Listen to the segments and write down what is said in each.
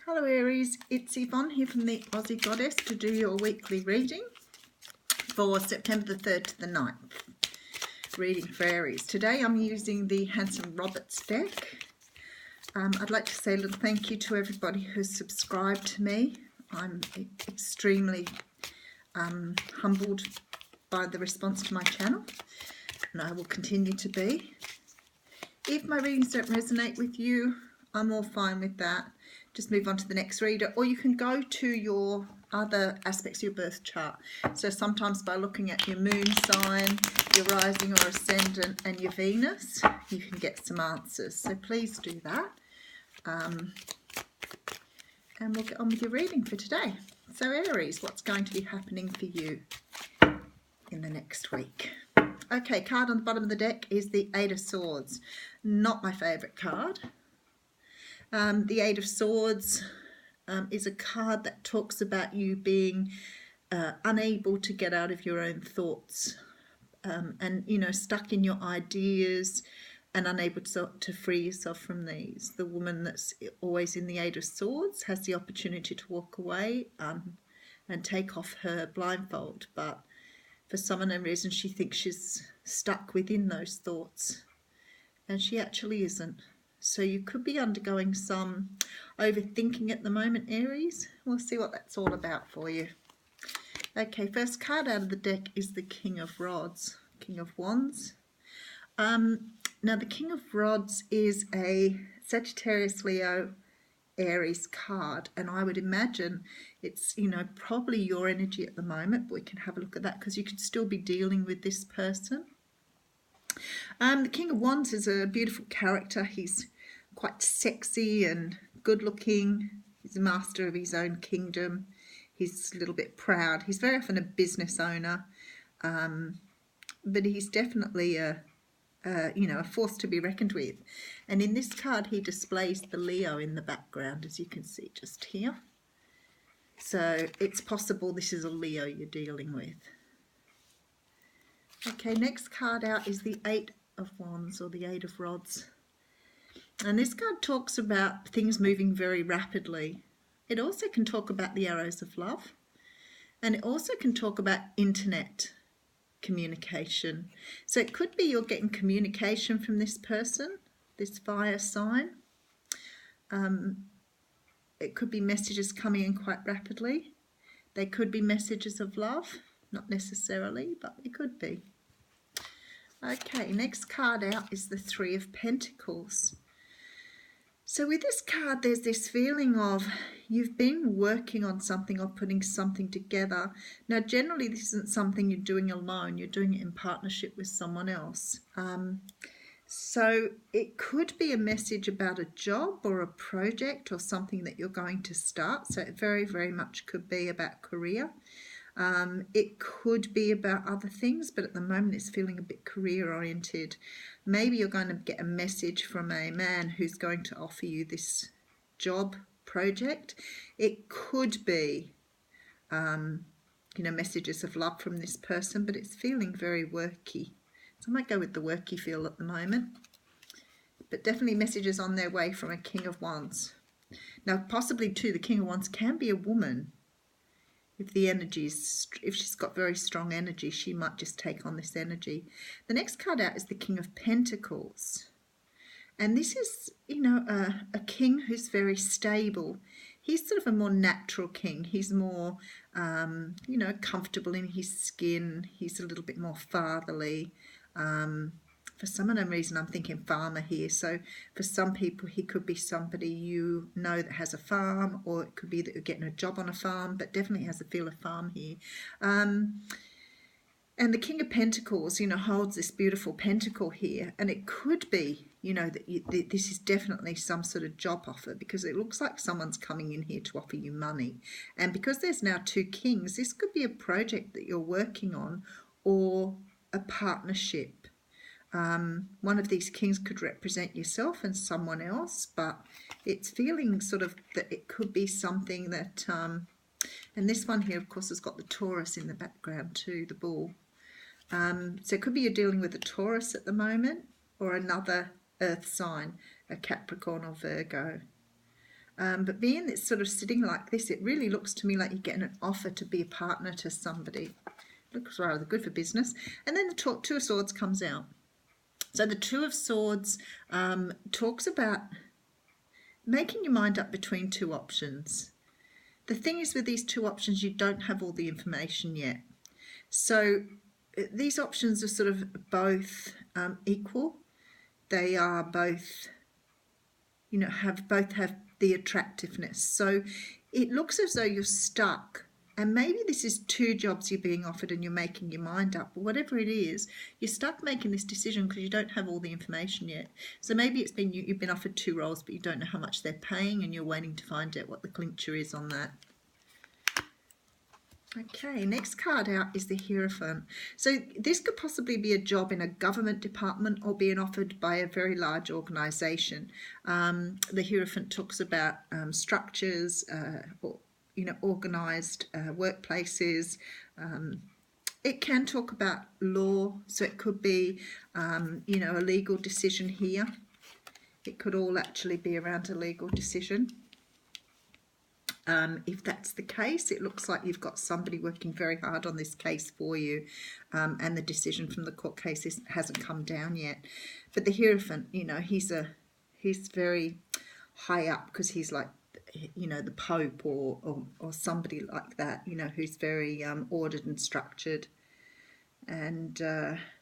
Hello Aries, it's Yvonne here from the Aussie Goddess to do your weekly reading for September the 3rd to the 9th. Reading for Aries. Today I'm using the Hanson Roberts deck. I'd like to say a little thank you to everybody who's subscribed to me. I'm extremely humbled by the response to my channel, and I will continue to be. If my readings don't resonate with you, I'm all fine with that. Just move on to the next reader, or you can go to your other aspects of your birth chart. So sometimes by looking at your moon sign, your rising or ascendant, and your Venus, you can get some answers. So please do that. And we'll get on with your reading for today. So Aries, what's going to be happening for you in the next week? Okay, card on the bottom of the deck is the Eight of Swords. Not my favourite card. The Eight of Swords is a card that talks about you being unable to get out of your own thoughts and, you know, stuck in your ideas and unable to free yourself from these. The woman that's always in the Eight of Swords has the opportunity to walk away and take off her blindfold, but for some unknown reason she thinks she's stuck within those thoughts, and she actually isn't. So you could be undergoing some overthinking at the moment, Aries. We'll see what that's all about for you. Okay, first card out of the deck is the King of Rods, King of Wands. Now the King of Rods is a Sagittarius, Leo, Aries card, and I would imagine it's, you know, probably your energy at the moment, but we can have a look at that because you could still be dealing with this person. The King of Wands is a beautiful character. He's quite sexy and good looking. He's a master of his own kingdom. He's a little bit proud. He's very often a business owner, but he's definitely a force to be reckoned with. And in this card he displays the Leo in the background, as you can see just here. So it's possible this is a Leo you're dealing with. Okay, next card out is the Eight of Wands, or the Eight of Rods. And this card talks about things moving very rapidly. It also can talk about the arrows of love. And it also can talk about internet communication. So it could be you're getting communication from this person, this fire sign. It could be messages coming in quite rapidly. They could be messages of love, not necessarily, but it could be. Okay, next card out is the Three of Pentacles. So with this card, there's this feeling of you've been working on something or putting something together. Now, generally, this isn't something you're doing alone. You're doing it in partnership with someone else. So it could be a message about a job or a project or something that you're going to start. So it very, very much could be about career. It could be about other things, but at the moment it's feeling a bit career oriented. Maybe you're going to get a message from a man who's going to offer you this job project. It could be messages of love from this person, but it's feeling very worky. So I might go with the worky feel at the moment, but definitely messages on their way from a King of Wands. Now possibly too, the King of Wands can be a woman. If she's got very strong energy, she might just take on this energy. The next card out is the King of Pentacles. And this is, a king who's very stable. He's sort of a more natural king. He's more, comfortable in his skin. He's a little bit more fatherly. For some unknown reason, I'm thinking farmer here. So for some people, he could be somebody you know that has a farm, or it could be that you're getting a job on a farm, but definitely has a feel of farm here. And the King of Pentacles, holds this beautiful pentacle here. And it could be, that this is definitely some sort of job offer, because it looks like someone's coming in here to offer you money. And because there's now two kings, this could be a project that you're working on or a partnership. One of these kings could represent yourself and someone else, but it's feeling sort of that it could be something that, and this one here, of course, has got the Taurus in the background too, the bull. So it could be you're dealing with a Taurus at the moment, or another earth sign, a Capricorn or Virgo. But being it's sort of sitting like this, it really looks to me like you're getting an offer to be a partner to somebody. Looks rather good for business. And then the Two of Swords comes out. So the Two of Swords talks about making your mind up between two options. The thing is with these two options, you don't have all the information yet. So these options are sort of both equal. They are both, you know, both have the attractiveness. So it looks as though you're stuck. And maybe this is two jobs you're being offered and you're making your mind up. But whatever it is, you're stuck making this decision because you don't have all the information yet. So maybe it's been you've been offered two roles, but you don't know how much they're paying and you're waiting to find out what the clincher is on that. Okay, next card out is the Hierophant. So this could possibly be a job in a government department or being offered by a very large organisation. The Hierophant talks about structures, or, you know, organised workplaces. It can talk about law, so it could be, you know, a legal decision here. It could all actually be around a legal decision. If that's the case, it looks like you've got somebody working very hard on this case for you, and the decision from the court case hasn't come down yet. But the Hierophant, you know, he's very high up because he's like, you know, the Pope or somebody like that, you know, who's very ordered and structured, and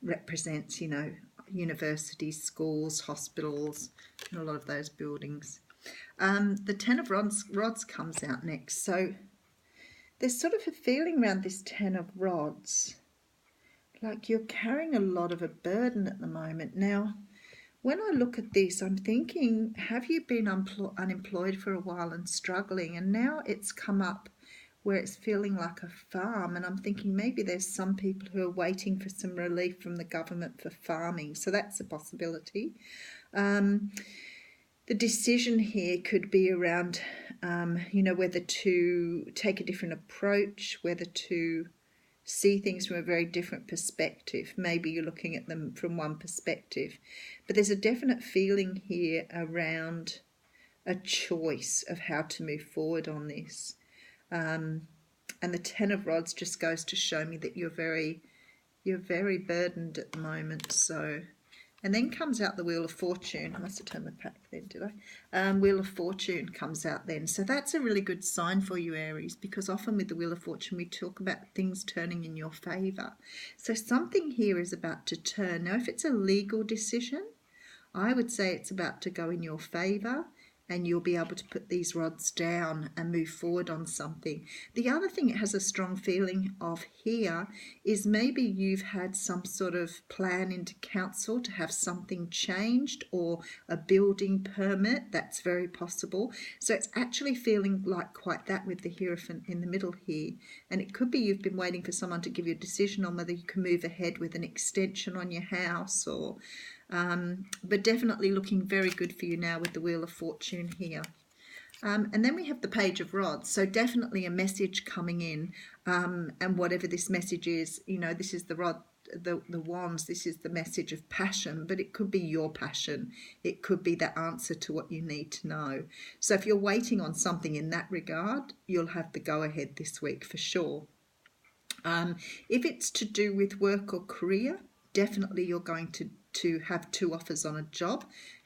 represents, you know, universities, schools, hospitals, and a lot of those buildings. The Ten of Rods comes out next. So there's sort of a feeling around this Ten of Rods like you're carrying a lot of a burden at the moment. Now, when I look at this, I'm thinking, have you been unemployed for a while and struggling? And now it's come up where it's feeling like a farm. And I'm thinking maybe there's some people who are waiting for some relief from the government for farming. So that's a possibility. The decision here could be around, you know, whether to take a different approach, whether to see things from a very different perspective. Maybe you're looking at them from one perspective. But there's a definite feeling here around a choice of how to move forward on this. And the Ten of Rods just goes to show me that you're very burdened at the moment. So, and then comes out the Wheel of Fortune. I must have turned my pack then, did I? Wheel of Fortune comes out then. So that's a really good sign for you, Aries, because often with the Wheel of Fortune, we talk about things turning in your favour. So something here is about to turn. Now, if it's a legal decision, I would say it's about to go in your favour, and you'll be able to put these rods down and move forward on something. The other thing it has a strong feeling of here is maybe you've had some sort of plan into council to have something changed, or a building permit. That's very possible. So it's actually feeling like quite that with the Hierophant in the middle here. And it could be you've been waiting for someone to give you a decision on whether you can move ahead with an extension on your house, or but definitely looking very good for you now with the Wheel of Fortune here. And then we have the Page of Rods, so definitely a message coming in, and whatever this message is, you know, this is the wands, this is the message of passion, but it could be your passion, it could be the answer to what you need to know. So if you're waiting on something in that regard, you'll have the go-ahead this week for sure. If it's to do with work or career, definitely you're going to have two offers on a job,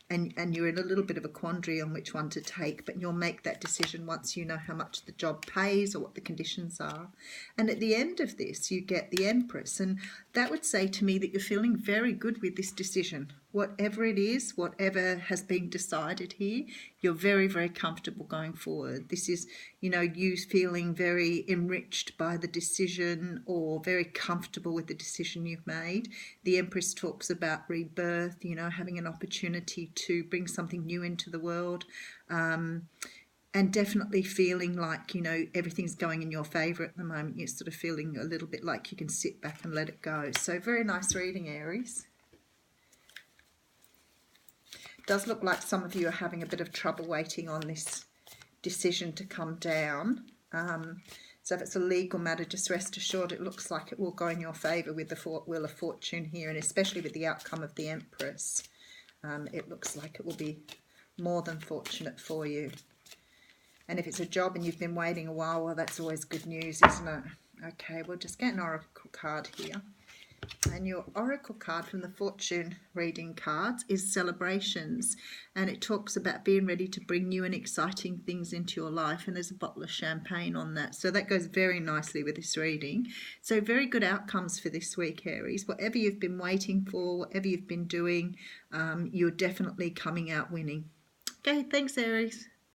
and you're in a little bit of a quandary on which one to take, but you'll make that decision once you know how much the job pays or what the conditions are. And at the end of this, you get the Empress, and that would say to me that you're feeling very good with this decision. Whatever it is, whatever has been decided here, you're very, very comfortable going forward. This is, you know, you feeling very enriched by the decision, or very comfortable with the decision you've made. The Empress talks about rebirth, you know, having an opportunity to bring something new into the world, and definitely feeling like, you know, everything's going in your favour at the moment. You're sort of feeling a little bit like you can sit back and let it go. So very nice reading, Aries. Does look like some of you are having a bit of trouble waiting on this decision to come down. So if it's a legal matter, just rest assured it looks like it will go in your favour with the Wheel of Fortune here, and especially with the outcome of the Empress. It looks like it will be more than fortunate for you. And if it's a job and you've been waiting a while, well, that's always good news, isn't it? Okay, we'll just get an oracle card here. And your oracle card from the fortune reading cards is celebrations, and it talks about being ready to bring new and exciting things into your life, and there's a bottle of champagne on that, so that goes very nicely with this reading. So very good outcomes for this week, Aries. Whatever you've been waiting for, whatever you've been doing, you're definitely coming out winning. Okay, thanks, Aries.